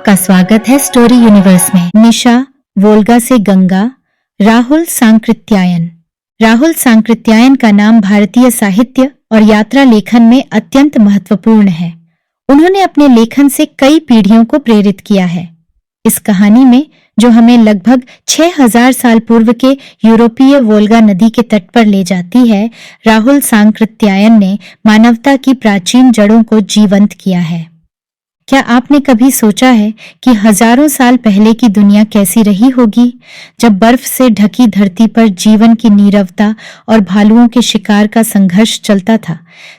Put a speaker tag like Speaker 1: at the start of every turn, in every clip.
Speaker 1: आपका स्वागत है स्टोरी यूनिवर्स में। निशा, वोल्गा से गंगा, राहुल सांकृत्यायन। राहुल सांकृत्यायन का नाम भारतीय साहित्य और यात्रा लेखन में अत्यंत महत्वपूर्ण है। उन्होंने अपने लेखन से कई पीढ़ियों को प्रेरित किया है। इस कहानी में, जो हमें लगभग 6000 साल पूर्व के यूरोपीय वोल्गा नदी के तट पर ले जाती है, राहुल सांकृत्यायन ने मानवता की प्राचीन जड़ों को जीवंत किया है। क्या आपने कभी सोचा है कि हजारों साल पहले की दुनिया कैसी रही होगी, जब बर्फ से ढकी धरती पर जीवन की नीरवता और भालुओं के शिकार का संघर्ष चलता था,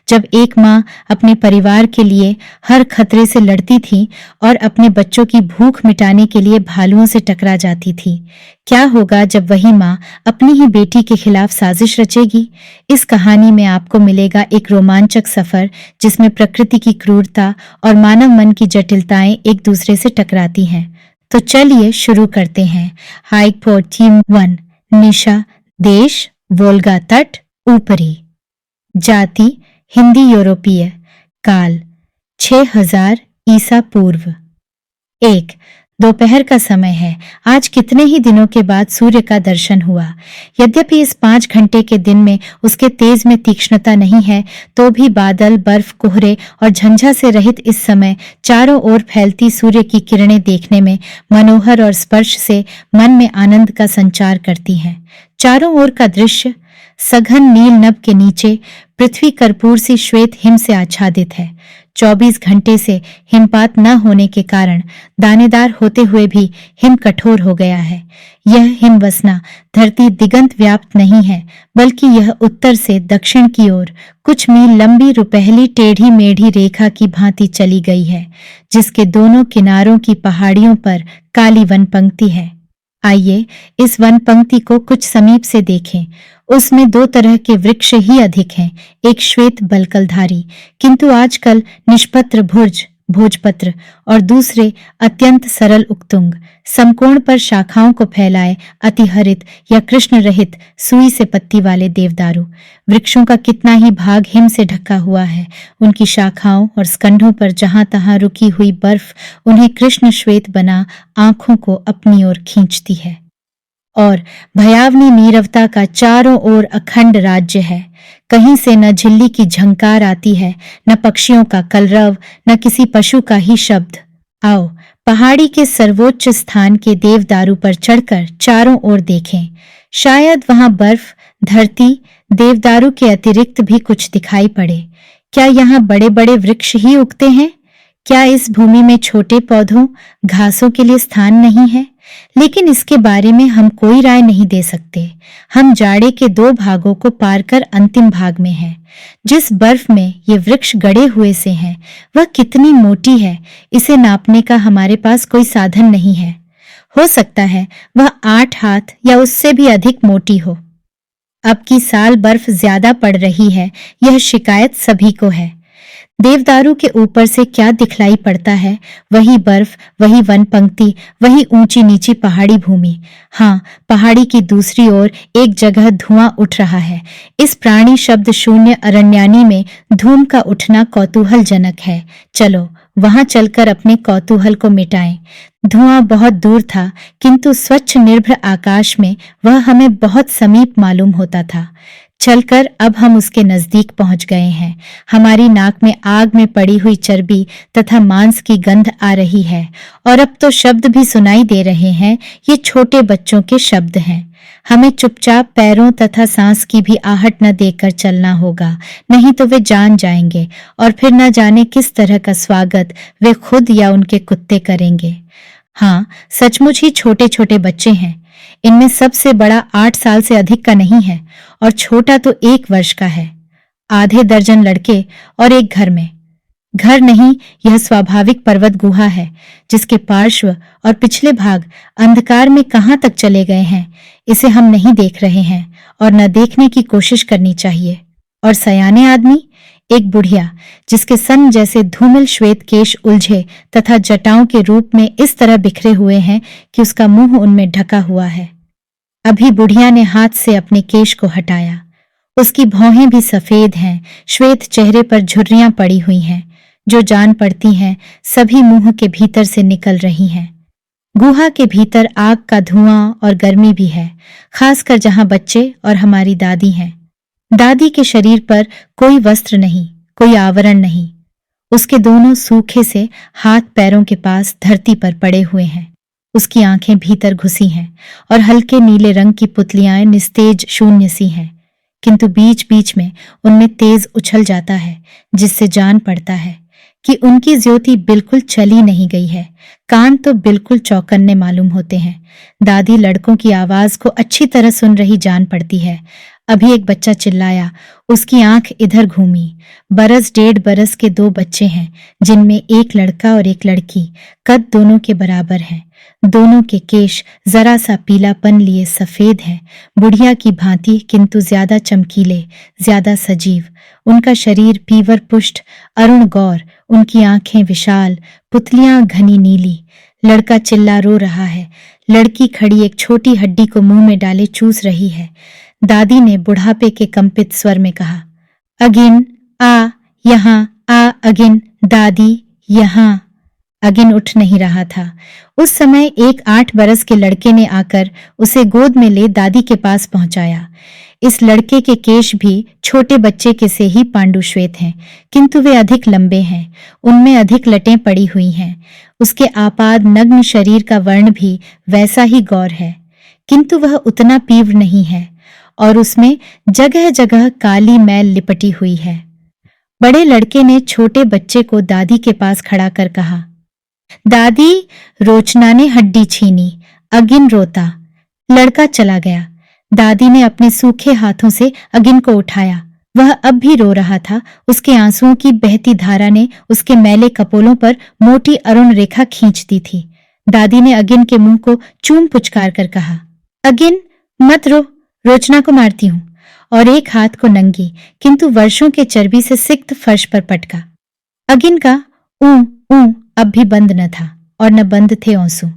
Speaker 1: जब एक माँ अपने परिवार के लिए हर खतरे से लड़ती थी और अपने बच्चों की भूख मिटाने के लिए भालुओं से टकरा जाती थी? क्या होगा जब वही माँ अपनी ही बेटी के खिलाफ साजिश रचेगी? इस कहानी में आपको मिलेगा एक रोमांचक सफर, जिसमें प्रकृति की क्रूरता और मानव मन की जटिलताएं एक दूसरे से टकराती हैं। तो चलिए शुरू करते हैं। Hike for theme 1। निशा। देश वोल्गा तट, ऊपरी। जाति हिंदी यूरोपीय। काल 6000 ईसा पूर्व। 1। दोपहर का समय है। आज कितने ही दिनों के बाद सूर्य का दर्शन हुआ। यद्यपि इस 5 घंटे के दिन में उसके तेज में तीक्ष्णता नहीं है, तो भी बादल, बर्फ, कोहरे और झंझा से रहित इस समय चारों ओर फैलती सूर्य की किरणें देखने में मनोहर और स्पर्श से मन में आनंद का संचार करती हैं। चारों ओर का दृश्य सघन नील नभ के नीचे पृथ्वी कर्पूर सी श्वेत हिम से आच्छादित है। 24 घंटे से हिमपात न होने के कारण दानेदार होते हुए भी हिम कठोर हो गया है। यह हिमवसना धरती दिगंत व्याप्त नहीं है, बल्कि यह उत्तर से दक्षिण की ओर कुछ मील लंबी रुपहली टेढ़ी मेढ़ी रेखा की भांति चली गई है, जिसके दोनों किनारों की पहाड़ियों पर काली वन पंक्ति है। आइए इस वन पंक्ति को कुछ समीप से देखें। उसमें 2 तरह के वृक्ष ही अधिक हैं, एक श्वेत बलकलधारी किंतु आजकल निष्पत्र भुर्ज भोजपत्र, और दूसरे अत्यंत सरल उक्तुंग, समकोण पर शाखाओं को फैलाए अतिहरित या कृष्ण रहित सुई से पत्ती वाले देवदारू। वृक्षों का कितना ही भाग हिम से ढका हुआ है। उनकी शाखाओं और स्कंधों पर जहां तहां रुकी हुई बर्फ उन्हें कृष्ण श्वेत बना आंखों को अपनी ओर खींचती है। और भयावनी नीरवता का चारों ओर अखंड राज्य है। कहीं से न झिल्ली की झंकार आती है, न पक्षियों का कलरव, न किसी पशु का ही शब्द। आओ पहाड़ी के सर्वोच्च स्थान के देवदारू पर चढ़कर चारों ओर देखें। शायद वहां बर्फ, धरती, देवदारू के अतिरिक्त भी कुछ दिखाई पड़े। क्या यहाँ बड़े बड़े वृक्ष ही उगते हैं? क्या इस भूमि में छोटे पौधों, घासों के लिए स्थान नहीं है? लेकिन इसके बारे में हम कोई राय नहीं दे सकते। हम जाड़े के 2 भागों को पार कर अंतिम भाग में हैं। जिस बर्फ में ये वृक्ष गड़े हुए से हैं, वह कितनी मोटी है, इसे नापने का हमारे पास कोई साधन नहीं है। हो सकता है वह 8 हाथ या उससे भी अधिक मोटी हो। अब की साल बर्फ ज्यादा पड़ रही है, यह शिकायत सभी को है। देवदारू के ऊपर से क्या दिखलाई पड़ता है? वही बर्फ, वही वन पंक्ति, वही ऊंची नीची पहाड़ी भूमि। हाँ, पहाड़ी की दूसरी ओर एक जगह धुआं उठ रहा है। इस प्राणी शब्द शून्य अरण्यानी में धूम का उठना कौतूहलजनक है। चलो वहां चलकर अपने कौतूहल को मिटाएं। धुआं बहुत दूर था, किंतु स्वच्छ निर्भर आकाश में वह हमें बहुत समीप मालूम होता था। चलकर अब हम उसके नजदीक पहुंच गए हैं। हमारी नाक में आग में पड़ी हुई चर्बी तथा मांस की गंध आ रही है, और अब तो शब्द भी सुनाई दे रहे हैं। ये छोटे बच्चों के शब्द हैं। हमें चुपचाप पैरों तथा सांस की भी आहट न देकर चलना होगा, नहीं तो वे जान जाएंगे, और फिर न जाने किस तरह का स्वागत वे खुद या उनके कुत्ते करेंगे। हाँ, सचमुच ही छोटे छोटे बच्चे हैं। इनमें सबसे बड़ा 8 साल से अधिक का नहीं है, और छोटा तो 1 वर्ष का है। आधे दर्जन लड़के और एक घर में। घर नहीं, यह स्वाभाविक पर्वत गुहा है, जिसके पार्श्व और पिछले भाग अंधकार में कहां तक चले गए हैं, इसे हम नहीं देख रहे हैं और न देखने की कोशिश करनी चाहिए। और सयाने आदमी, एक बुढ़िया जिसके सन जैसे धूमिल श्वेत केश उलझे तथा जटाओं के रूप में इस तरह बिखरे हुए हैं कि उसका मुंह उनमें ढका हुआ है। अभी बुढ़िया ने हाथ से अपने केश को हटाया। उसकी भौहें भी सफेद हैं, श्वेत चेहरे पर झुर्रियां पड़ी हुई हैं। जो जान पड़ती हैं सभी मुंह के भीतर से निकल रही हैं। गुहा के भीतर आग का धुआं और गर्मी भी है, खासकर जहां बच्चे और हमारी दादी हैं। दादी के शरीर पर कोई वस्त्र नहीं, कोई आवरण नहीं। उसके दोनों सूखे से हाथ पैरों के पास धरती पर पड़े हुए हैं। उसकी आंखें भीतर घुसी हैं और हल्के नीले रंग की पुतलियां निस्तेज शून्य सी हैं, किंतु बीच बीच में उनमें तेज उछल जाता है, जिससे जान पड़ता है कि उनकी ज्योति बिल्कुल चली नहीं गई है। कान तो बिल्कुल चौकन्ने मालूम होते हैं। दादी लड़कों की आवाज को अच्छी तरह सुन रही जान पड़ती है। अभी एक बच्चा चिल्लाया, उसकी आंख इधर घूमी। बरस 1.5 बरस के 2 बच्चे हैं, जिनमें एक लड़का और एक लड़की, कद दोनों के बराबर हैं। दोनों के केश जरा सा पीलापन लिए सफेद हैं, बुढ़िया की भांति, किंतु ज्यादा चमकीले, ज्यादा सजीव। उनका शरीर पीवर पुष्ट, अरुण गौर, उनकी आंखें विशाल, पुतलियां घनी नीली। लड़का चिल्ला रो रहा है, लड़की खड़ी एक छोटी हड्डी को मुंह में डाले चूस रही है। दादी ने बुढ़ापे के कंपित स्वर में कहा, अगिन आ यहाँ आ, अगिन दादी यहाँ। अगिन उठ नहीं रहा था। उस समय एक 8 बरस के लड़के ने आकर उसे गोद में ले दादी के पास पहुंचाया। इस लड़के के केश भी छोटे बच्चे के से ही पांडु श्वेत हैं, किंतु वे अधिक लंबे हैं, उनमें अधिक लटें पड़ी हुई हैं। उसके आपाद नग्न शरीर का वर्ण भी वैसा ही गौर है, किंतु वह उतना तीव्र नहीं है और उसमें जगह जगह काली मैल लिपटी हुई है। बड़े लड़के ने छोटे बच्चे को दादी के पास खड़ा कर कहा, दादी, रोचना ने हड्डी छीनी। अगिन रोता। लड़का चला गया। दादी ने अपने सूखे हाथों से अगिन को उठाया। वह अब भी रो रहा था। उसके आंसुओं की बहती धारा ने उसके मैले कपोलों पर मोटी अरुण रेखा खींच दी थी। दादी ने अगिन के मुंह को चूम पुचकार कर कहा, अगिन मत रो, रोचना को मारती हूं। और एक हाथ को नंगी किंतु वर्षों के चर्बी से सिक्त फर्श पर पटका। अगिन का ऊ ऊ अब भी बंद न था और न बंद थे आंसू।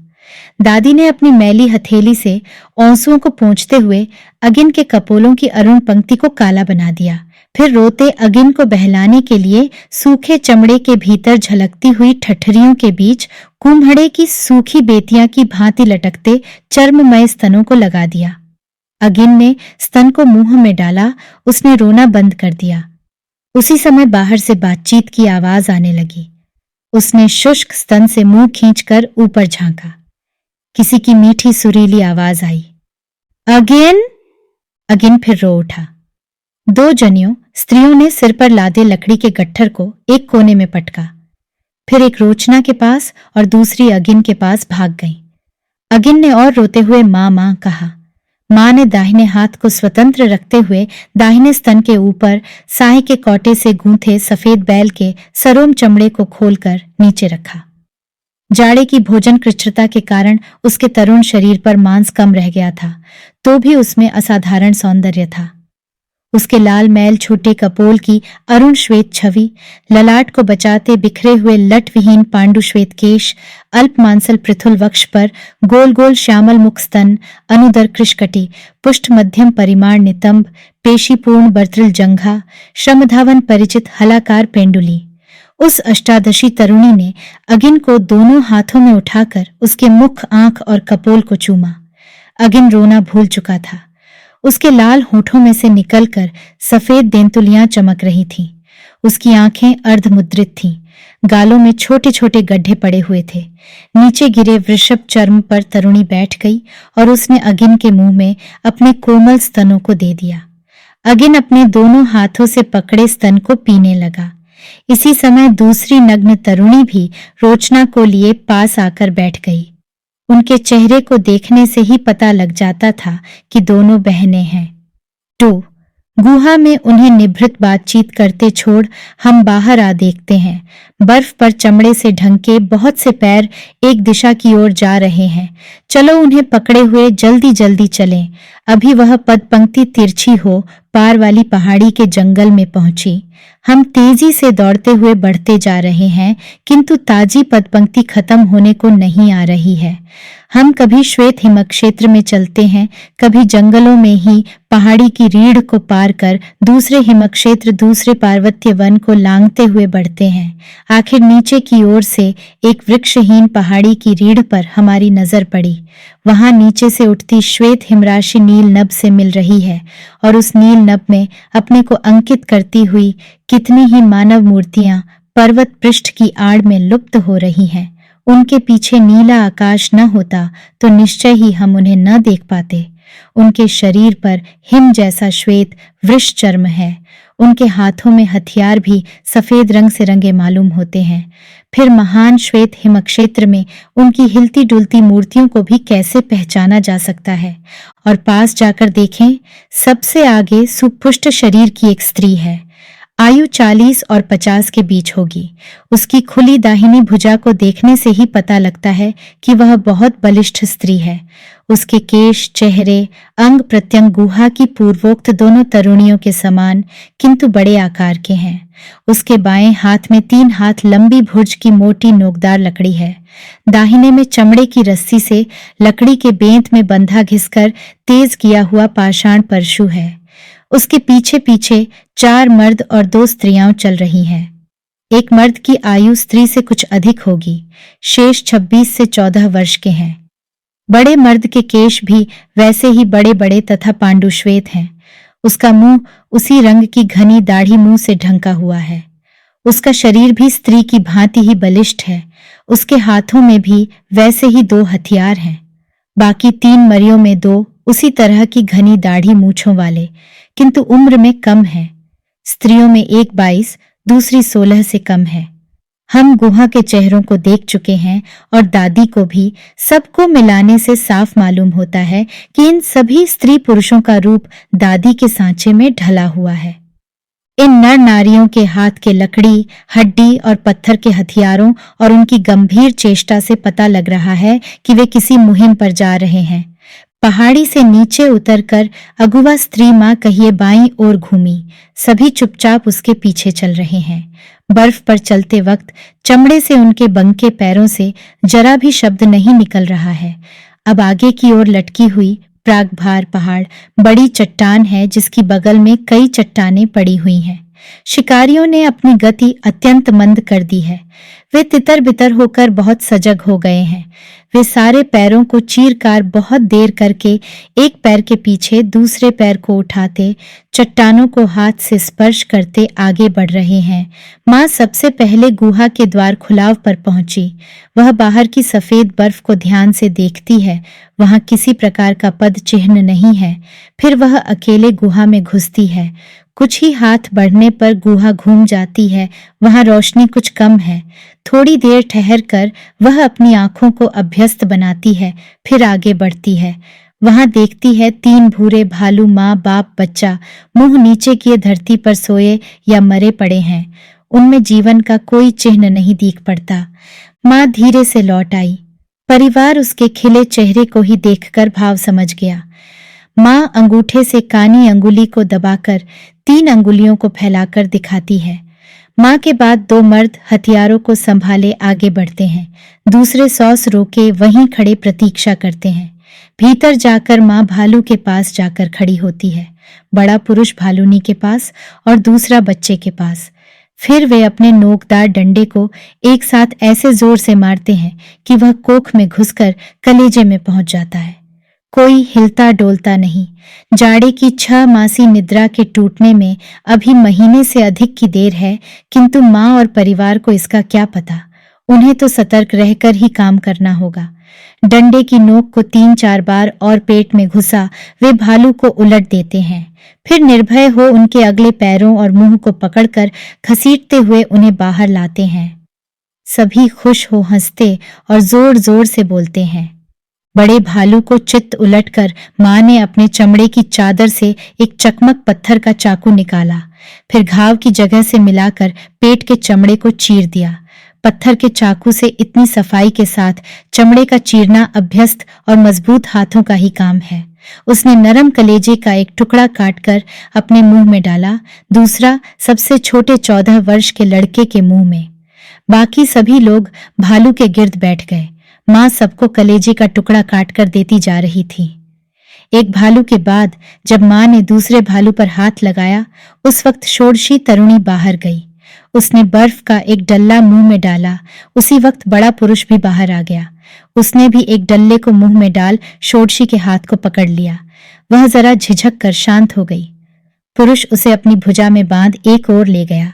Speaker 1: दादी ने अपनी मैली हथेली से आंसुओं को पोंछते हुए अगिन के कपोलों की अरुण पंक्ति को काला बना दिया। फिर रोते अगिन को बहलाने के लिए सूखे चमड़े के भीतर झलकती हुई ठठरियों के बीच कुम्हड़े की सूखी बेतियां की भांति लटकते चर्ममय स्तनों को लगा दिया। अगिन ने स्तन को मुंह में डाला। उसने रोना बंद कर दिया। उसी समय बाहर से बातचीत की आवाज आने लगी। उसने शुष्क स्तन से मुंह खींचकर ऊपर झांका। किसी की मीठी सुरीली आवाज आई, अगिन। अगिन फिर रो उठा। 2 जनियों स्त्रियों ने सिर पर लादे लकड़ी के गट्ठर को एक कोने में पटका। फिर एक रोचना के पास और दूसरी अगिन के पास भाग गई। अगिन ने और रोते हुए मां मां कहा। मां ने दाहिने हाथ को स्वतंत्र रखते हुए दाहिने स्तन के ऊपर साए के कौटे से गूंथे सफेद बैल के सरोम चमड़े को खोलकर नीचे रखा। जाड़े की भोजन कृच्छ्रता के कारण उसके तरुण शरीर पर मांस कम रह गया था, तो भी उसमें असाधारण सौंदर्य था। उसके लाल मैल छोटे कपोल की अरुण श्वेत छवि, ललाट को बचाते बिखरे हुए लट विहीन पांडु श्वेत केश, अल्प मांसल पृथुल वक्ष पर गोल गोल श्यामल मुख स्तन, अनुदर कृशकटी, पुष्ट मध्यम परिमाण नितंब, पेशीपूर्ण बर्त्रिल जंघा, श्रमधावन परिचित हलाकार पेंडुली। उस अष्टादशी तरुणी ने अगिन को दोनों हाथों में उठाकर उसके मुख, आंख और कपोल को चूमा। अगिन रोना भूल चुका था। उसके लाल होठों में से निकलकर सफेद देंतुलियां चमक रही थीं। उसकी आंखें अर्धमुद्रित थीं। गालों में छोटे छोटे गड्ढे पड़े हुए थे। नीचे गिरे वृषभ चर्म पर तरुणी बैठ गई और उसने अगिन के मुंह में अपने कोमल स्तनों को दे दिया। अगिन अपने दोनों हाथों से पकड़े स्तन को पीने लगा। इसी समय दूसरी नग्न तरुणी भी रोचना को लिए पास आकर बैठ गई। उनके चेहरे को देखने से ही पता लग जाता था कि दोनों बहनें हैं। 2 गुहा में उन्हें निभृत बातचीत करते छोड़ हम बाहर आ देखते हैं। बर्फ पर चमड़े से ढंके बहुत से पैर एक दिशा की ओर जा रहे हैं। चलो उन्हें पकड़े हुए जल्दी जल्दी चलें। अभी वह पदपंक्ति तिरछी हो पार वाली पहाड़ी के जंगल में पहुंची। हम तेजी से दौड़ते हुए बढ़ते जा रहे हैं, किंतु ताजी पदपंक्ति खत्म होने को नहीं आ रही है। हम कभी श्वेत हिमक क्षेत्र में चलते हैं, कभी जंगलों में ही पहाड़ी की रीढ़ को पार कर दूसरे हिमक क्षेत्र, दूसरे पार्वत्य वन को लांघते हुए बढ़ते हैं। आखिर नीचे की ओर से एक वृक्षहीन पहाड़ी की रीढ़ पर हमारी नजर पड़ी। वहां नीचे से उठती श्वेत हिमराशि नील नभ से मिल रही है और उस नील नभ में अपने को अंकित करती हुई कितनी ही मानव मूर्तियां पर्वत पृष्ठ की आड़ में लुप्त हो रही हैं। उनके पीछे नीला आकाश न होता तो निश्चय ही हम उन्हें न देख पाते। उनके शरीर पर हिम जैसा श्वेत वृष चर्म है। उनके हाथों में हथियार भी सफेद रंग से रंगे मालूम होते हैं। फिर महान श्वेत हिमक्षेत्र में उनकी हिलती डुलती मूर्तियों को भी कैसे पहचाना जा सकता है? और पास जाकर देखें, सबसे आगे सुपुष्ट शरीर की एक स्त्री है। आयु 40 और 50 के बीच होगी। उसकी खुली दाहिनी भुजा को देखने से ही पता लगता है कि वह बहुत बलिष्ठ स्त्री है। उसके केश, चेहरे, अंग प्रत्यंग गुहा की पूर्वोक्त दोनों तरुणियों के समान किंतु बड़े आकार के हैं। उसके बाएं हाथ में 3 हाथ लंबी भुज की मोटी नोकदार लकड़ी है। दाहिने में चमड़े की रस्सी से लकड़ी के बेंत में बंधा घिसकर तेज किया हुआ पाषाण परशु है। उसके पीछे पीछे 4 मर्द और 2 स्त्रियां चल रही हैं। एक मर्द की आयु स्त्री से कुछ अधिक होगी, शेष 26 से 14 वर्ष के हैं। बड़े मर्द के केश भी वैसे ही बड़े बड़े तथा पांडुश्वेत हैं। उसका मुंह उसी रंग की घनी दाढ़ी मुंह से ढंका हुआ है। उसका शरीर भी स्त्री की भांति ही बलिष्ठ है। उसके हाथों में भी वैसे ही 2 हथियार हैं। बाकी 3 मरियों में 2 उसी तरह की घनी दाढ़ी मूछों वाले, किंतु उम्र में कम है। स्त्रियों में एक 22, दूसरी 16 से कम है। हम गुहा के चेहरों को देख चुके हैं और दादी को भी। सबको मिलाने से साफ मालूम होता है कि इन सभी स्त्री पुरुषों का रूप दादी के सांचे में ढला हुआ है। इन नर नारियों के हाथ के लकड़ी, हड्डी और पत्थर के हथियारों और उनकी गंभीर चेष्टा से पता लग रहा है कि वे किसी मुहिम पर जा रहे हैं। पहाड़ी से नीचे उतरकर अगुवा स्त्री मां कहिए बाईं ओर घूमी। सभी चुपचाप उसके पीछे चल रहे हैं। बर्फ पर चलते वक्त चमड़े से उनके बंके पैरों से जरा भी शब्द नहीं निकल रहा है। अब आगे की ओर लटकी हुई प्रागभार पहाड़ बड़ी चट्टान है, जिसकी बगल में कई चट्टानें पड़ी हुई हैं। शिकारियों ने अपनी गति अत्यंत मंद कर दी है। वे तितर बितर होकर बहुत सजग हो गए हैं। वे सारे पैरों को चीरकार बहुत देर करके एक पैर के पीछे दूसरे पैर को उठाते, चट्टानों को हाथ से स्पर्श करते आगे बढ़ रहे हैं। माँ सबसे पहले गुहा के द्वार खुलाव पर पहुंची। वह बाहर की सफेद बर्फ को ध्यान से देखती है। वहां किसी प्रकार का पद चिन्ह नहीं है। फिर वह अकेले गुहा में घुसती है। कुछ ही हाथ बढ़ने पर गुहा घूम जाती है। वहां रोशनी कुछ कम है। थोड़ी देर ठहर कर वह अपनी आंखों को अभ्यस्त बनाती है, फिर आगे बढ़ती है। वहां देखती है 3 भूरे भालू माँ बाप बच्चा मुंह नीचे किए धरती पर सोए या मरे पड़े हैं। उनमें जीवन का कोई चिन्ह नहीं दिख पड़ता। माँ धीरे से लौट आई। परिवार उसके खिले चेहरे को ही देखकर भाव समझ गया। माँ अंगूठे से कानी अंगुली को दबाकर 3 अंगुलियों को फैलाकर दिखाती है। माँ के बाद 2 मर्द हथियारों को संभाले आगे बढ़ते हैं। दूसरे सौस रोके वहीं खड़े प्रतीक्षा करते हैं। भीतर जाकर माँ भालू के पास जाकर खड़ी होती है, बड़ा पुरुष भालूनी के पास और दूसरा बच्चे के पास। फिर वे अपने नोकदार डंडे को एक साथ ऐसे जोर से मारते हैं कि वह कोख में घुसकर कलेजे में पहुंच जाता है। कोई हिलता डोलता नहीं। जाड़े की 6 मासी निद्रा के टूटने में अभी महीने से अधिक की देर है, किंतु माँ और परिवार को इसका क्या पता। उन्हें तो सतर्क रहकर ही काम करना होगा। डंडे की नोक को 3-4 बार और पेट में घुसा वे भालू को उलट देते हैं। फिर निर्भय हो उनके अगले पैरों और मुंह को पकड़कर घसीटते हुए उन्हें बाहर लाते हैं। सभी खुश हो हंसते और जोर जोर से बोलते हैं। बड़े भालू को चित्त उलटकर माँ ने अपने चमड़े की चादर से एक चकमक पत्थर का चाकू निकाला, फिर घाव की जगह से मिलाकर पेट के चमड़े को चीर दिया। पत्थर के चाकू से इतनी सफाई के साथ चमड़े का चीरना अभ्यस्त और मजबूत हाथों का ही काम है। उसने नरम कलेजे का एक टुकड़ा काटकर अपने मुंह में डाला, दूसरा सबसे छोटे 14 वर्ष के लड़के के मुंह में। बाकी सभी लोग भालू के गिर्द बैठ गए। माँ सबको कलेजे का टुकड़ा काटकर देती जा रही थी। एक भालू के बाद जब माँ ने दूसरे भालू पर हाथ लगाया, उस वक्त षोडशी तरुणी बाहर गई। उसने बर्फ का एक डल्ला मुंह में डाला। उसी वक्त बड़ा पुरुष भी बाहर आ गया। उसने भी एक डल्ले को मुंह में डाल षोडशी के हाथ को पकड़ लिया। वह जरा झिझक कर शांत हो गई। पुरुष उसे अपनी भुजा में बांध एक ओर ले गया।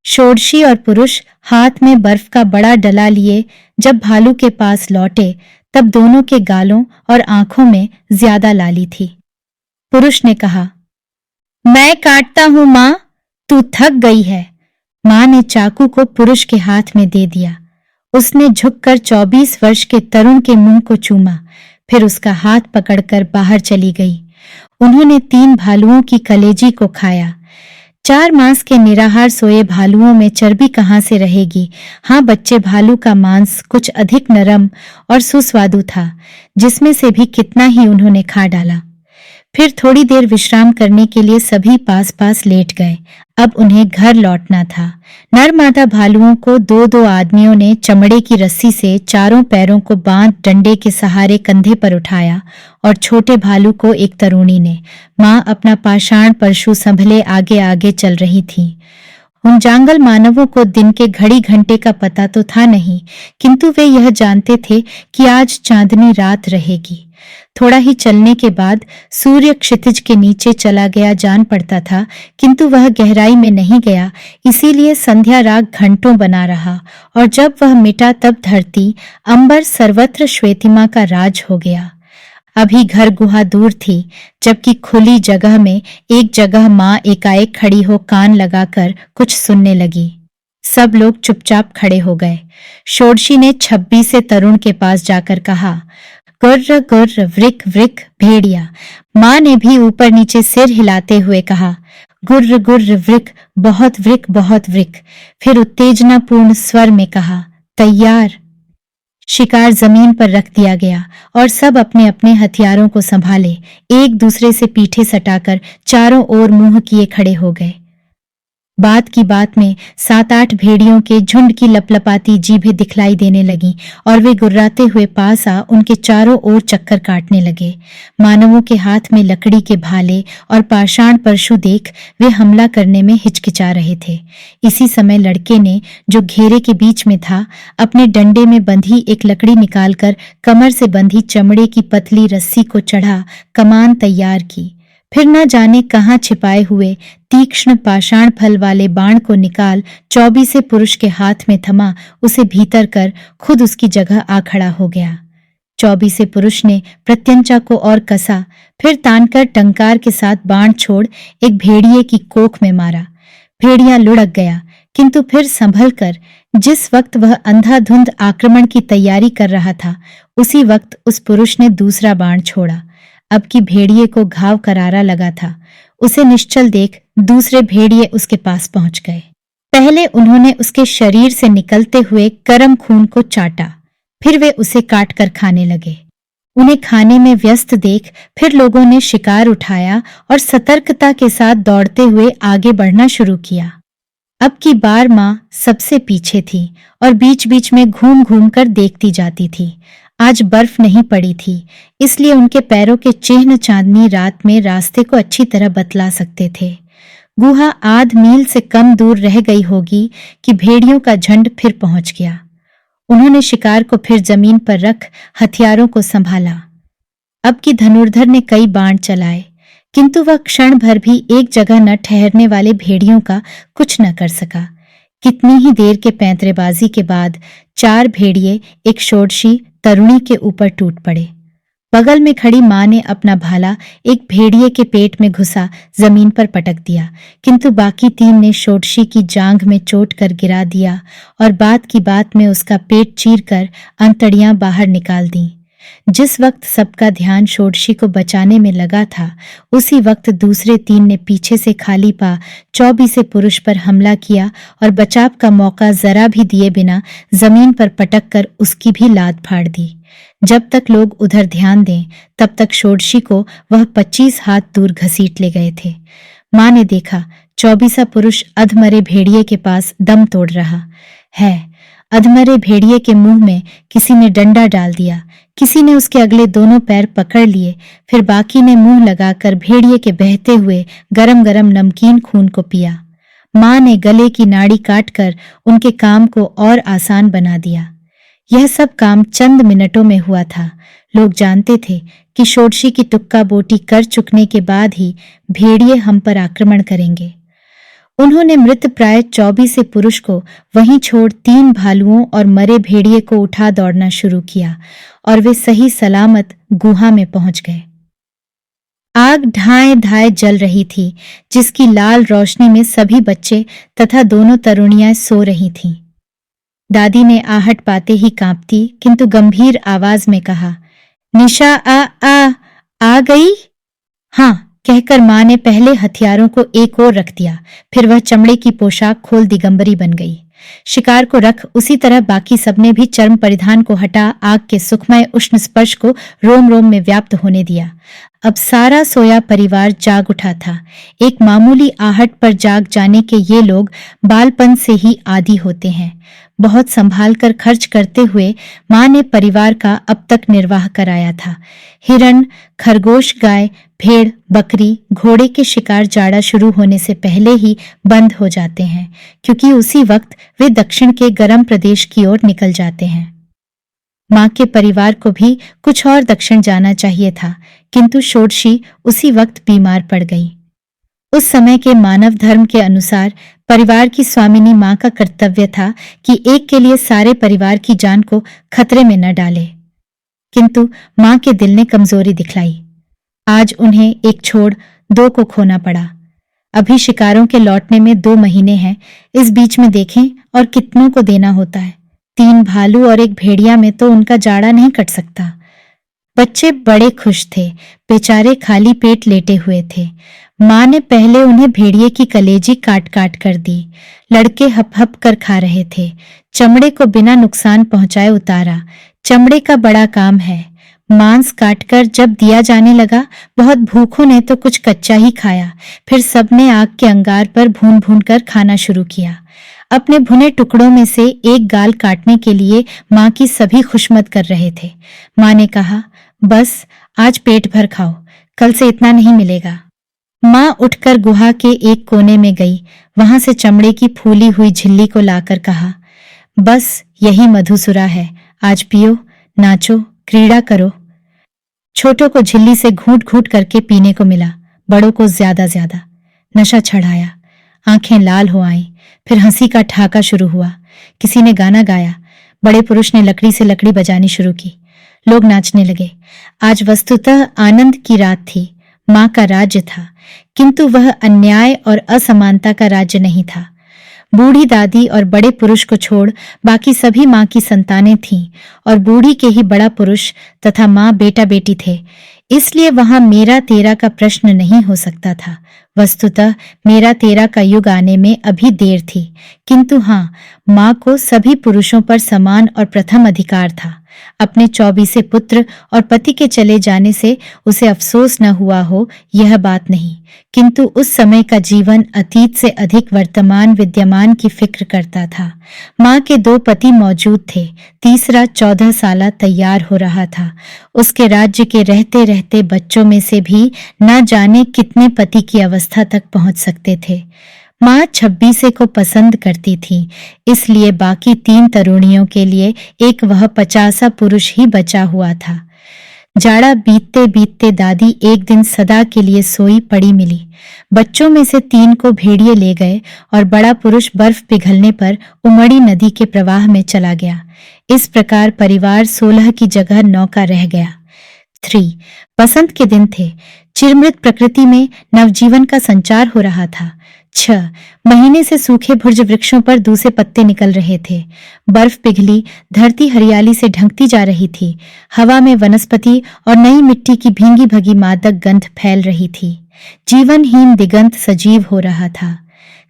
Speaker 1: षोडशी और पुरुष हाथ में बर्फ का बड़ा डला लिए जब भालू के पास लौटे, तब दोनों के गालों और आंखों में ज्यादा लाली थी। पुरुष ने कहा, मैं काटता हूं मां, तू थक गई है। मां ने चाकू को पुरुष के हाथ में दे दिया। उसने झुककर 24 वर्ष के तरुण के मुंह को चूमा, फिर उसका हाथ पकड़कर बाहर चली गई। उन्होंने 3 भालुओं की कलेजी को खाया। 4 मांस के निराहार सोए भालुओं में चर्बी कहाँ से रहेगी। हाँ, बच्चे भालू का मांस कुछ अधिक नरम और सुस्वादु था, जिसमें से भी कितना ही उन्होंने खा डाला। फिर थोड़ी देर विश्राम करने के लिए सभी पास पास लेट गए। अब उन्हें घर लौटना था। नर मादा भालुओं को 2-2 आदमियों ने चमड़े की रस्सी से चारों पैरों को बांध डंडे के सहारे कंधे पर उठाया और छोटे भालू को एक तरुणी ने। मां अपना पाषाण परशु संभले आगे आगे चल रही थी। उन जांगल मानवों को दिन के घड़ी घंटे का पता तो था नहीं, किंतु वे यह जानते थे कि आज चांदनी रात रहेगी। थोड़ा ही चलने के बाद सूर्य क्षितिज के नीचे चला गया जान पड़ता था, किंतु वह गहराई में नहीं गया, इसीलिए संध्या राग घंटों बना रहा, और जब वह मिटा तब धरती, अंबर सर्वत्र श्वेतिमा का राज हो गया। अभी घर गुहा दूर थी, जबकि खुली जगह में एक जगह माँ एकाएक खड़ी हो कान लगाकर कुछ सुनने लगी। सब लोग चुपचाप खड़े हो गए। षोडशी ने 26 से तरुण के पास जाकर कहा, गुर्र गुर्र वृक वृक भेड़िया। माँ ने भी ऊपर नीचे सिर हिलाते हुए कहा, गुर्र गुर्र वृक बहुत वृक। फिर उत्तेजनापूर्ण स्वर में कहा, तैयार। शिकार जमीन पर रख दिया गया और सब अपने अपने हथियारों को संभाले एक दूसरे से पीठे सटाकर चारों ओर मुंह किए खड़े हो गए। बात की बात में 7-8 भेड़ियों के झुंड की लपलपाती जीभें दिखलाई देने लगीं और वे गुर्राते हुए पास आ उनके चारों ओर चक्कर काटने लगे। मानवों के हाथ में लकड़ी के भाले और पाषाण परशु देख वे हमला करने में हिचकिचा रहे थे। इसी समय लड़के ने, जो घेरे के बीच में था, अपने डंडे में बंधी एक लकड़ी निकालकर कमर से बंधी चमड़े की पतली रस्सी को चढ़ा कमान तैयार की। फिर न जाने कहाँ छिपाए हुए तीक्ष्ण पाषाण फल वाले बाण को निकाल 24 पुरुष के हाथ में थमा उसे भीतर कर खुद उसकी जगह आ खड़ा हो गया। 24 पुरुष ने प्रत्यंचा को और कसा, फिर तानकर टंकार के साथ बाण छोड़ एक भेड़िए की कोख में मारा। भेड़िया लुढ़क गया, किंतु फिर संभल कर जिस वक्त वह अंधाधुंध आक्रमण की तैयारी कर रहा था, उसी वक्त उस पुरुष ने दूसरा बाण छोड़ा। अब की भेड़िए को घाव करारा लगा था। उसे निश्चल देख दूसरे भेड़िए उसके पास पहुंच गए। पहले उन्होंने उसके शरीर से निकलते हुए गर्म खून को चाटा, फिर वे उसे काट कर खाने लगे। उन्हें खाने में व्यस्त देख फिर लोगों ने शिकार उठाया और सतर्कता के साथ दौड़ते हुए आगे बढ़ना शुरू किया। अब की बार माँ सबसे पीछे थी और बीच बीच में घूम घूम कर देखती जाती थी। आज बर्फ नहीं पड़ी थी, इसलिए उनके पैरों के चिन्ह चांदनी रात में रास्ते को अच्छी तरह बतला सकते थे। गुहा आध मील से कम दूर रह गई होगी कि भेड़ियों का झुंड फिर पहुंच गया। उन्होंने शिकार को फिर जमीन पर रख हथियारों को संभाला। अब की धनुर्धर ने कई बाण चलाए, किंतु वह क्षण भर भी एक जगह न ठहरने वाले भेड़ियों का कुछ न कर सका। कितनी ही देर के पैंतरेबाजी के बाद 4 भेड़िए एक षोडशी तरुणी के ऊपर टूट पड़े। बगल में खड़ी मां ने अपना भाला एक भेड़िए के पेट में घुसा जमीन पर पटक दिया, किंतु बाकी 3 ने षोडशी की जांघ में चोट कर गिरा दिया और बात की बात में उसका पेट चीर कर अंतड़ियां बाहर निकाल दी। जिस वक्त सबका ध्यान षोडशी को बचाने में लगा था, उसी वक्त दूसरे 3 ने पीछे से खाली पा 24 पुरुष पर हमला किया और बचाव का मौका जरा भी दिए बिना जमीन पर पटक कर उसकी भी लात फाड़ दी। जब तक लोग उधर ध्यान दें, तब तक षोडशी को वह 25 हाथ दूर घसीट ले गए थे। मां ने देखा 24 पुरुष अधमरे भेड़िए के पास दम तोड़ रहा है। अधमरे भेड़िए के मुंह में किसी ने डंडा डाल दिया, किसी ने उसके अगले दोनों पैर पकड़ लिए, फिर बाकी ने मुंह लगाकर भेड़िए के बहते हुए गरम गरम नमकीन खून को पिया। मां ने गले की नाड़ी काटकर उनके काम को और आसान बना दिया। यह सब काम चंद मिनटों में हुआ था। लोग जानते थे कि षोडशी की तुक्का बोटी कर चुकने के बाद ही भेड़िए हम पर आक्रमण करेंगे। उन्होंने मृत प्राय 24 पुरुष को वहीं छोड़ 3 भालुओं और मरे भेड़िए को उठा दौड़ना शुरू किया और वे सही सलामत गुहा में पहुंच गए। आग ढाए ढाए जल रही थी, जिसकी लाल रोशनी में सभी बच्चे तथा दोनों तरुणियां सो रही थीं। दादी ने आहट पाते ही कांपती किंतु गंभीर आवाज में कहा, निशा आ गई? हाँ कहकर मां ने पहले हथियारों को एक ओर रख दिया, फिर वह चमड़े की पोशाक खोल दिगंबरी बन गई। शिकार को रख उसी तरह बाकी सबने भी चर्म परिधान को हटा आग के सुखमय उष्ण स्पर्श को रोम रोम में व्याप्त होने दिया। अब सारा सोया परिवार जाग उठा था। एक मामूली आहट पर जाग जाने के ये लोग बालपन से ही आदी होते हैं। बहुत संभाल कर खर्च करते हुए मां ने परिवार का अब तक निर्वाह कराया था। हिरण, खरगोश, गाय, भेड़, बकरी, घोड़े के शिकार जाड़ा शुरू होने से पहले ही बंद हो जाते हैं, क्योंकि उसी वक्त वे दक्षिण के गर्म प्रदेश की ओर निकल जाते हैं। मां के परिवार को भी कुछ और दक्षिण जाना चाहिए था, किंतु षोडशी उसी वक्त बीमार पड़ गई। उस समय के मानव धर्म के अनुसार परिवार की स्वामिनी मां का कर्तव्य था कि एक के लिए सारे परिवार की जान को खतरे में न डाले, किंतु मां के दिल ने कमजोरी दिखलाई। आज उन्हें एक छोड़ 2 को खोना पड़ा। अभी शिकारों के लौटने में 2 महीने हैं। इस बीच में देखें और कितनों को देना होता है। 3 भालू और 1 भेड़िया में तो उनका जाड़ा नहीं कट सकता। बच्चे बड़े खुश थे, बेचारे खाली पेट लेटे हुए थे। मां ने पहले उन्हें भेड़िए की कलेजी काट काट कर दी। लड़के हप हप कर खा रहे थे। चमड़े को बिना नुकसान पहुंचाए उतारा। चमड़े का बड़ा काम है। मांस काटकर जब दिया जाने लगा, बहुत भूखों ने तो कुछ कच्चा ही खाया। फिर सबने आग के अंगार पर भून भून कर खाना शुरू किया। अपने भुने टुकड़ों में से एक गाल काटने के लिए मां की सभी खुशमद कर रहे थे। मां ने कहा, बस आज पेट भर खाओ, कल से इतना नहीं मिलेगा। मां उठकर गुहा के एक कोने में गई। वहां से चमड़े की फूली हुई झिल्ली को लाकर कहा, बस यही मधुसुरा है, आज पियो, नाचो, क्रीड़ा करो। छोटों को झिल्ली से घूंट घूंट करके पीने को मिला, बड़ों को ज्यादा ज्यादा। नशा छढ़ाया, आंखें लाल हो आईं। फिर हंसी का ठहाका शुरू हुआ। किसी ने गाना गाया। बड़े पुरुष ने लकड़ी से लकड़ी बजानी शुरू की। लोग नाचने लगे। आज वस्तुतः आनंद की रात थी। मां का राज्य था, किंतु वह अन्याय और असमानता का राज्य नहीं था। बूढ़ी दादी और बड़े पुरुष को छोड़ बाकी सभी मां की संतानें थीं और बूढ़ी के ही बड़ा पुरुष तथा मां बेटा बेटी थे। इसलिए वहां मेरा तेरा का प्रश्न नहीं हो सकता था। वस्तुतः मेरा तेरा का युग आने में अभी देर थी, किंतु हाँ, मां को सभी पुरुषों पर समान और प्रथम अधिकार था। अपने 24 पुत्र और पति के चले जाने से उसे अफसोस न हुआ हो, यह बात नहीं, किंतु उस समय का जीवन अतीत से अधिक वर्तमान विद्यमान की फिक्र करता था। मां के 2 पति मौजूद थे, तीसरा 14 साला तैयार हो रहा था। उसके राज्य के रहते रहते बच्चों में से भी न जाने कितने पति की अवस्था तक पहुंच सकते थे। मां 26 को पसंद करती थी, इसलिए बाकी 3 तरुणियों के लिए एक वह 50 पुरुष ही बचा हुआ था। जाड़ा बीतते बीतते दादी एक दिन सदा के लिए सोई पड़ी मिली। बच्चों में से 3 को भेड़िए ले गए और बड़ा पुरुष बर्फ पिघलने पर उमड़ी नदी के प्रवाह में चला गया। इस प्रकार परिवार 16 की जगह 9 का रह गया। 3 बसंत के दिन थे। चिरमृत प्रकृति में नवजीवन का संचार हो रहा था। 6 महीने से सूखे भुर्ज वृक्षों पर दूसरे पत्ते निकल रहे थे। बर्फ पिघली, धरती हरियाली से ढंकती जा रही थी। हवा में वनस्पति और नई मिट्टी की भींगी भगी मादक गंध फैल रही थी। जीवनहीन दिगंत सजीव हो रहा था।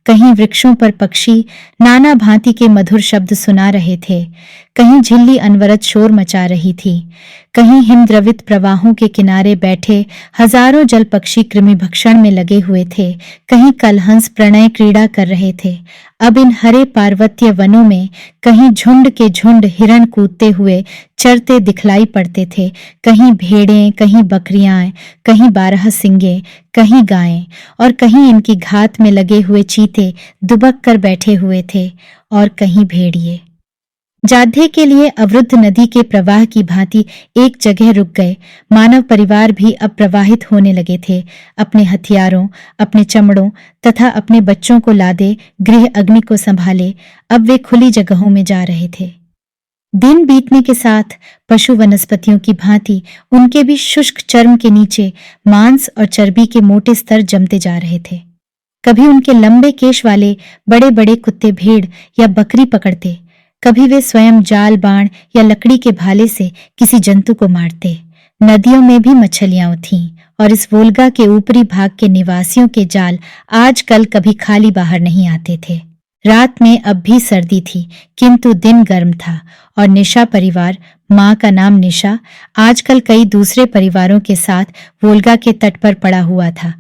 Speaker 1: कहीं वृक्षों पर पक्षी नाना भांति के मधुर शब्द सुना रहे थे, कहीं झिल्ली अनवरत शोर मचा रही थी, कहीं हिमद्रवित प्रवाहों के किनारे बैठे हजारों जल पक्षी कृमिभक्षण में लगे हुए थे, कहीं कलहंस प्रणय क्रीड़ा कर रहे थे। अब इन हरे पार्वत्य वनों में कहीं झुंड के झुंड हिरण कूदते हुए चरते दिखलाई पड़ते थे, कहीं भेड़ें, कहीं बकरियां, कहीं बारहसिंगे, कहीं गायें, और कहीं इनकी घात में लगे हुए चीते दुबक कर बैठे हुए थे, और कहीं भेड़िए। जाधे के लिए अवरुद्ध नदी के प्रवाह की भांति एक जगह रुक गए। मानव परिवार भी अब प्रवाहित होने लगे थे। अपने हथियारों, अपने चमड़ों तथा अपने बच्चों को लादे गृह अग्नि को संभाले अब वे खुली जगहों में जा रहे थे। दिन बीतने के साथ पशु वनस्पतियों की भांति उनके भी शुष्क चर्म के नीचे मांस और चर्बी के मोटे स्तर जमते जा रहे थे। कभी उनके लंबे केश वाले बड़े बड़े कुत्ते भेड़ या बकरी पकड़ते, कभी वे स्वयं जाल, बाण या लकड़ी के भाले से किसी जंतु को मारते। नदियों में भी मछलियां थीं, और इस वोल्गा के ऊपरी भाग के निवासियों के जाल आजकल कभी खाली बाहर नहीं आते थे। रात में अब भी सर्दी थी, किंतु दिन गर्म था, और निशा परिवार, माँ का नाम निशा, आजकल कई दूसरे परिवारों के साथ वोल्गा के तट पर पड़ा हुआ था।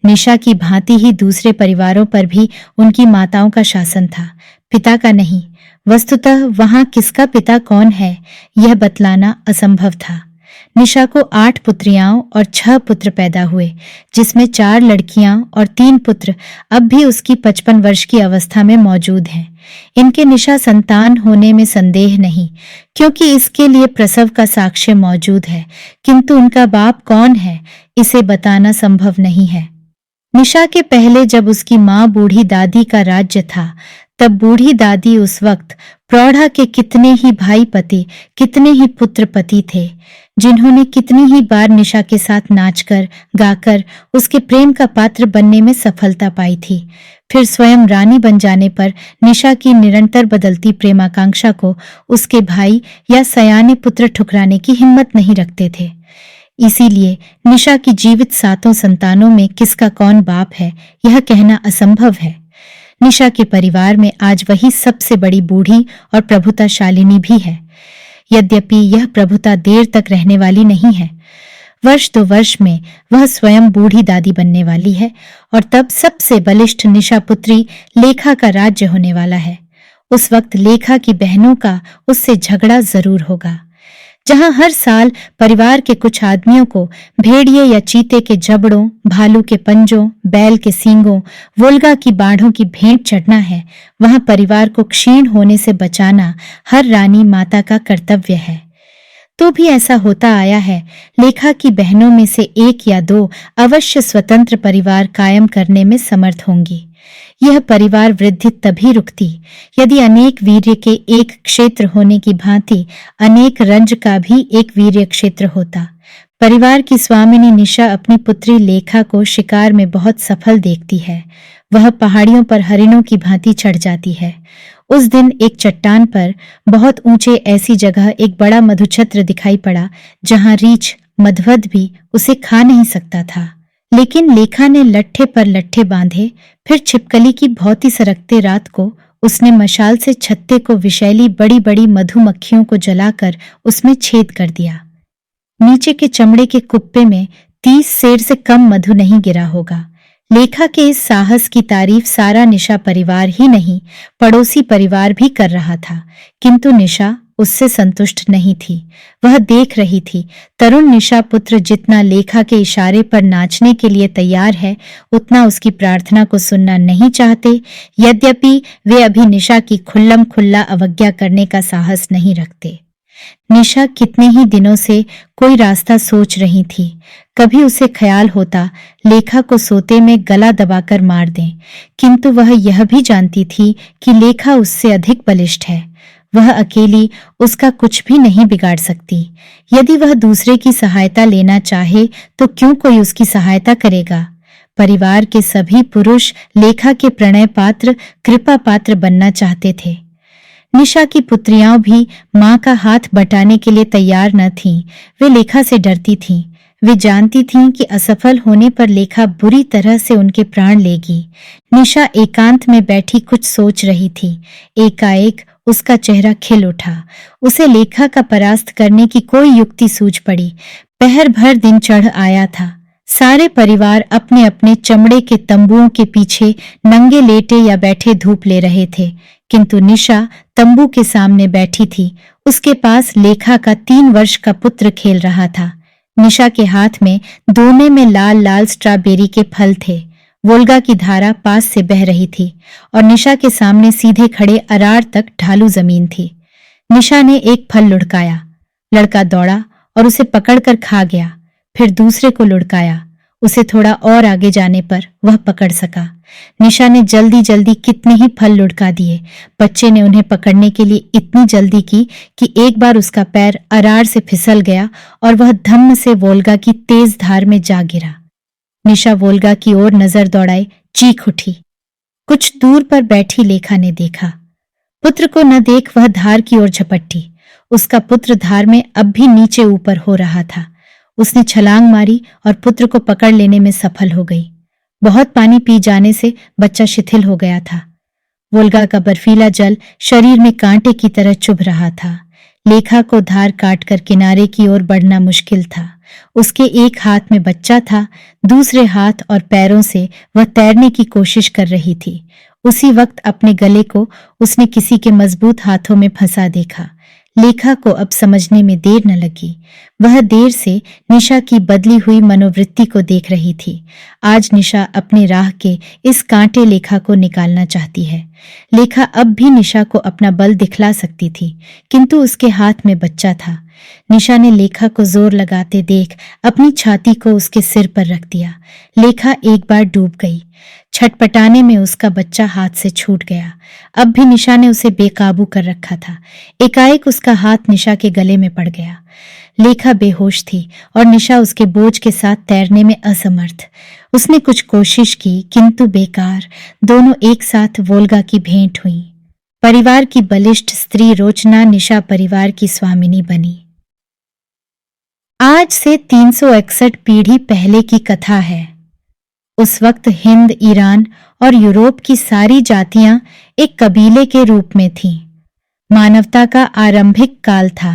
Speaker 1: निशा की भांति ही दूसरे परिवारों पर भी उनकी माताओं का शासन था, पिता का नहीं। वस्तुतः वहां किसका पिता कौन है, यह बतलाना असंभव था। निशा को 8 पुत्रियां और 6 पुत्र पैदा हुए, जिसमें 4 लड़कियां और 3 पुत्र अब भी उसकी 55 वर्ष की अवस्था में मौजूद हैं। इनके निशा संतान होने में संदेह नहीं, क्योंकि इसके लिए प्रसव का साक्ष्य मौजूद है, किंतु उनका बाप कौन है, इसे बताना संभव नहीं है। निशा के पहले जब उसकी माँ बूढ़ी दादी का राज्य था, तब बूढ़ी दादी उस वक्त प्रौढ़ा के कितने ही भाई पति, कितने ही पुत्र पति थे, जिन्होंने कितनी ही बार निशा के साथ नाचकर, गाकर उसके प्रेम का पात्र बनने में सफलता पाई थी। फिर स्वयं रानी बन जाने पर निशा की निरंतर बदलती प्रेमाकांक्षा को उसके भाई या सयाने पुत्र ठुकराने की हिम्मत नहीं रखते थे। इसीलिए निशा की जीवित 7 संतानों में किसका कौन बाप है, यह कहना असंभव है। निशा के परिवार में आज वही सबसे बड़ी बूढ़ी और प्रभुताशालिनी भी है, यद्यपि यह प्रभुता देर तक रहने वाली नहीं है। वर्ष 2 वर्ष में वह स्वयं बूढ़ी दादी बनने वाली है, और तब सबसे बलिष्ठ निशा पुत्री लेखा का राज्य होने वाला है। उस वक्त लेखा की बहनों का उससे झगड़ा जरूर होगा। जहां हर साल परिवार के कुछ आदमियों को भेड़िए या चीते के जबड़ों, भालू के पंजों, बैल के सींगों, वोल्गा की बाढ़ों की भेंट चढ़ना है, वहां परिवार को क्षीण होने से बचाना हर रानी माता का कर्तव्य है। तो भी ऐसा होता आया है। लेखा की बहनों में से 1 या 2 अवश्य स्वतंत्र परिवार कायम करने में समर्थ होंगी। यह परिवार वृद्धि तभी रुकती यदि अनेक वीर्य के एक क्षेत्र होने की भांति अनेक रंज का भी एक वीर्य क्षेत्र होता। परिवार की स्वामिनी निशा अपनी पुत्री लेखा को शिकार में बहुत सफल देखती है। वह पहाड़ियों पर हरिणों की भांति चढ़ जाती है। उस दिन एक चट्टान पर बहुत ऊंचे ऐसी जगह एक बड़ा मधुछत्र दिखाई पड़ा, जहां रीछ मधवद भी उसे खा नहीं सकता था। लेकिन लेखा ने लट्ठे पर लट्ठे बांधे। फिर छिपकली की भौती सरकते रात को उसने मशाल से छत्ते को विषैली बड़ी बड़ी मधुमक्खियों को जलाकर उसमें छेद कर दिया। नीचे के चमड़े के कुप्पे में 30 सेर से कम मधु नहीं गिरा होगा। लेखा के इस साहस की तारीफ सारा निशा परिवार ही नहीं, पड़ोसी परिवार भी कर रहा था, किंतु निशा उससे संतुष्ट नहीं थी। वह देख रही थी तरुण निशा पुत्र जितना लेखा के इशारे पर नाचने के लिए तैयार है, उतना उसकी प्रार्थना को सुनना नहीं चाहते। यद्यपि वे अभी निशा की खुल्लम खुल्ला अवज्ञा करने का साहस नहीं रखते। निशा कितने ही दिनों से कोई रास्ता सोच रही थी। कभी उसे ख्याल होता लेखा को सोते में गला दबाकर मार दें, किंतु वह यह भी जानती थी कि लेखा उससे अधिक बलिष्ठ है। वह अकेली उसका कुछ भी नहीं बिगाड़ सकती। यदि वह दूसरे की सहायता लेना चाहे तो क्यों कोई उसकी सहायता करेगा। परिवार के सभी पुरुष लेखा के प्रणय पात्र, कृपा पात्र बनना चाहते थे। निशा की पुत्रियां भी मां का हाथ बटाने के लिए तैयार न थीं। वे लेखा से डरती थीं। वे जानती थीं कि असफल होने पर लेखा बुरी तरह से उनके प्राण लेगी। निशा एकांत में बैठी कुछ सोच रही थी। एकाएक उसका चेहरा खिल उठा। उसे लेखा का परास्त करने की कोई युक्ति सूझ पड़ी। पहर भर दिन चढ़ आया था। सारे परिवार अपने अपने चमड़े के तंबुओं के पीछे नंगे लेटे या बैठे धूप ले रहे थे, किंतु निशा तंबू के सामने बैठी थी। उसके पास लेखा का 3 वर्ष का पुत्र खेल रहा था। निशा के हाथ में दोने में लाल लाल स्ट्रॉबेरी के फल थे। वोल्गा की धारा पास से बह रही थी और निशा के सामने सीधे खड़े अरार तक ढालू जमीन थी। निशा ने एक फल लुढ़काया। लड़का दौड़ा और उसे पकड़कर खा गया। फिर दूसरे को लुढ़काया। उसे थोड़ा और आगे जाने पर वह पकड़ सका। निशा ने जल्दी जल्दी कितने ही फल लुढ़का दिए। बच्चे ने उन्हें पकड़ने के लिए इतनी जल्दी की कि एक बार उसका पैर अरार से फिसल गया और वह धम्म से वोल्गा की तेज धार में जा गिरा। निशा वोल्गा की ओर नजर दौड़ाए चीख उठी। कुछ दूर पर बैठी लेखा ने देखा। पुत्र को न देख वह धार की ओर झपटी। उसका पुत्र धार में अब भी नीचे ऊपर हो रहा था। उसने छलांग मारी और पुत्र को पकड़ लेने में सफल हो गई। बहुत पानी पी जाने से बच्चा शिथिल हो गया था। वोल्गा का बर्फीला जल शरीर में कांटे की तरह चुभ रहा था। लेखा को धार काटकर किनारे की ओर बढ़ना मुश्किल था। उसके एक हाथ में बच्चा था, दूसरे हाथ और पैरों से वह तैरने की कोशिश कर रही थी। उसी वक्त अपने गले को उसने किसी के मजबूत हाथों में फंसा देखा। लेखा को अब समझने में देर न लगी। वह देर से निशा की बदली हुई मनोवृत्ति को देख रही थी। आज निशा अपने राह के इस कांटे लेखा को निकालना चाहती है। लेखा अब भी निशा को अपना बल दिखला सकती थी, किंतु उसके हाथ में बच्चा था। निशा ने लेखा को जोर लगाते देख अपनी छाती को उसके सिर पर रख दिया। लेखा एक बार डूब गई। छटपटाने में उसका बच्चा हाथ से छूट गया। अब भी निशा ने उसे बेकाबू कर रखा था। एकाएक उसका हाथ निशा के गले में पड़ गया। लेखा बेहोश थी और निशा उसके बोझ के साथ तैरने में असमर्थ। उसने कुछ कोशिश की, किंतु बेकार। दोनों एक साथ वोल्गा की भेंट हुई। परिवार की बलिष्ठ स्त्री रोचना निशा परिवार की स्वामिनी बनी। आज से 361 पीढ़ी पहले की कथा है। उस वक्त हिंद, ईरान और यूरोप की सारी जातियां एक कबीले के रूप में थीं। मानवता का आरंभिक काल था।